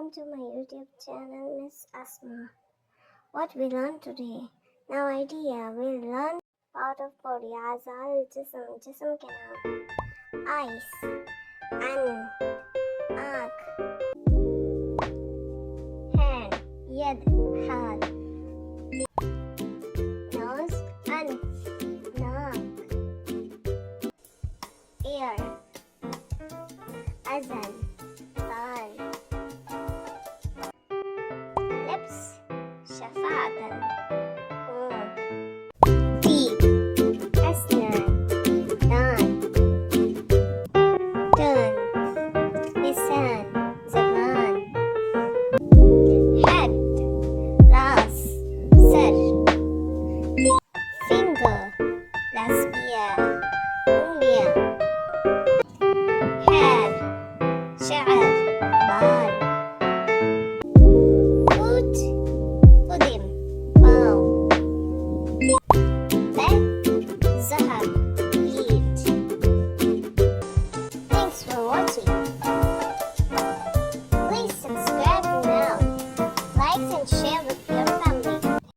welcome to my YouTube channel, Miss Asma. What we learn today? Now idea, we'll learn part of body. Azal jism के नाम eyes, आँख, hand, यद हाथ,